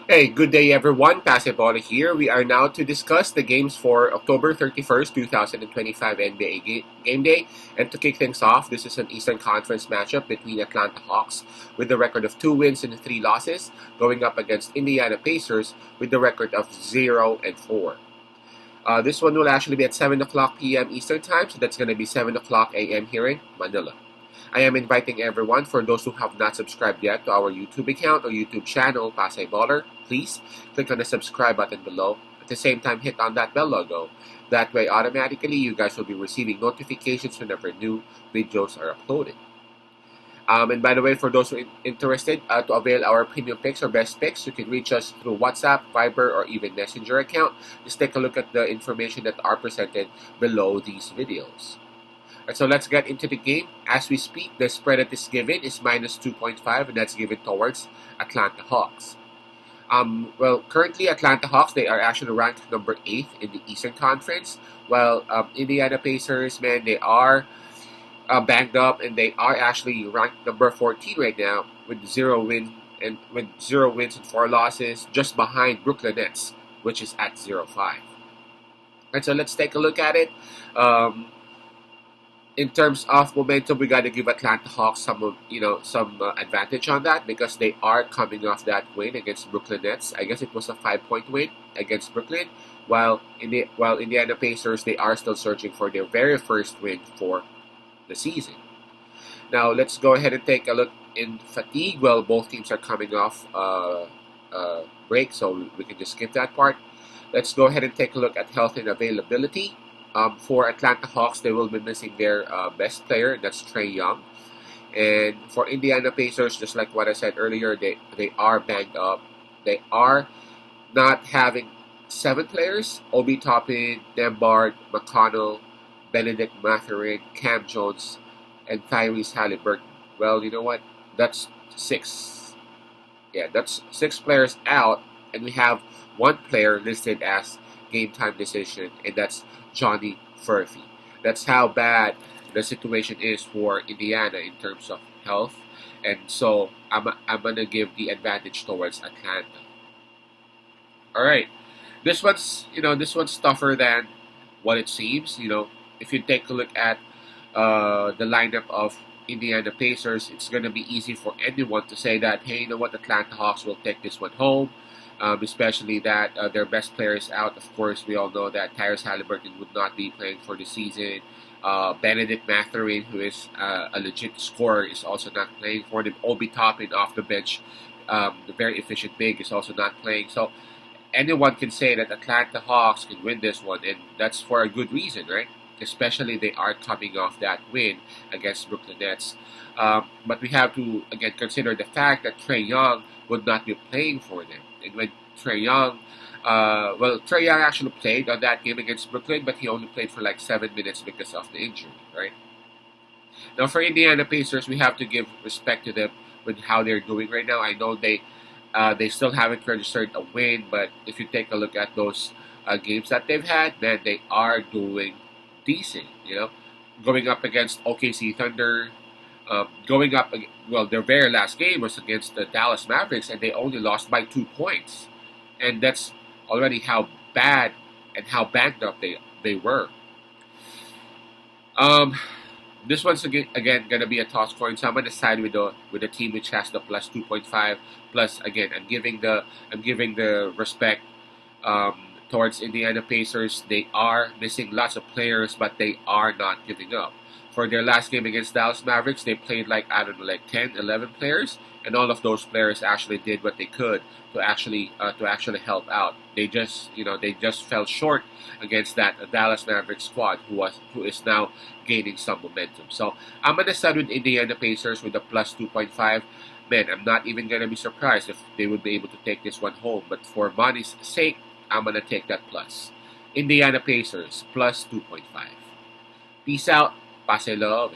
Hey, good day everyone. Pasebola here. We are now to discuss the games for October 31st, 2025 NBA game day. And to kick things off, this is an Eastern Conference matchup between Atlanta Hawks with the record of 2 wins and 3 losses, going up against Indiana Pacers with the record of 0 and 4. This one will actually be at 7 o'clock p.m. Eastern Time, so that's going to be 7 o'clock a.m. here in Manila. I am inviting everyone, for those who have not subscribed yet to our YouTube account or YouTube channel, Pasay Baller, please click on the subscribe button below. At the same time, hit on that bell logo. That way, automatically, you guys will be receiving notifications whenever new videos are uploaded. And by the way, for those who are interested to avail our premium picks or best picks, you can reach us through WhatsApp, Viber, or even Messenger account. Just take a look at the information that are presented below these videos. And so let's get into the game. As we speak, the spread that is given is minus 2.5, and that's given towards Atlanta Hawks. Currently Atlanta Hawks, they are actually ranked number 8 in the Eastern Conference, while Indiana Pacers, man, they are banged up, and they are actually ranked number 14 right now with 0 wins and 4 losses, just behind Brooklyn Nets, which is at 0-5. And so let's take a look at it. In terms of momentum, we got to give Atlanta Hawks some advantage on that because they are coming off that win against Brooklyn Nets. I guess it was a 5-point win against Brooklyn, while Indiana Pacers, they are still searching for their very first win for the season. Now let's go ahead and take a look in fatigue. Well, both teams are coming off break, so we can just skip that part. Let's go ahead and take a look at health and availability. For Atlanta Hawks, they will be missing their best player, that's Trae Young. And for Indiana Pacers, just like what I said earlier, they are banged up. They are not having 7 players: Obi Toppin, Nembhard, McConnell, Benedict Mathurin, Cam Jones, and Tyrese Halliburton. Well, you know what? That's 6. Yeah, that's 6 players out, and we have 1 player listed as game time decision, and that's Johnny Furphy. That's how bad the situation is for Indiana in terms of health, and so I'm gonna give the advantage towards Atlanta. All right, this one's tougher than what it seems. If you take a look at the lineup of Indiana Pacers, it's gonna be easy for anyone to say that, hey, you know what, Atlanta Hawks will take this one home. Especially that their best player is out. Of course, we all know that Tyrese Halliburton would not be playing for the season. Benedict Mathurin, who is a legit scorer, is also not playing for them. Obi Toppin off the bench, the very efficient big, is also not playing. So anyone can say that Atlanta Hawks can win this one, and that's for a good reason, right? Especially they are coming off that win against Brooklyn Nets. But we have to, again, consider the fact that Trae Young would not be playing for them. And when Trae Young actually played on that game against Brooklyn, but he only played for like 7 minutes because of the injury, right? Now for Indiana Pacers, we have to give respect to them with how they're doing right now. I know they still haven't registered a win, but if you take a look at those games that they've had, man, they are doing decent. Going up against OKC Thunder. Their very last game was against the Dallas Mavericks, and they only lost by 2 points. And that's already how bad and how banged up they were. This one's again going to be a toss coin, so I'm going to side with the team which has the plus 2.5. Plus, again, I'm giving the respect towards Indiana Pacers. They are missing lots of players, but they are not giving up. For their last game against Dallas Mavericks, they played like 10, 11 players, and all of those players actually did what they could to actually help out. They just fell short against that Dallas Mavericks squad who is now gaining some momentum. So I'm gonna side with Indiana Pacers with a plus 2.5. Man, I'm not even gonna be surprised if they would be able to take this one home. But for money's sake, I'm gonna take that plus. Indiana Pacers plus 2.5. Peace out. Pasay love.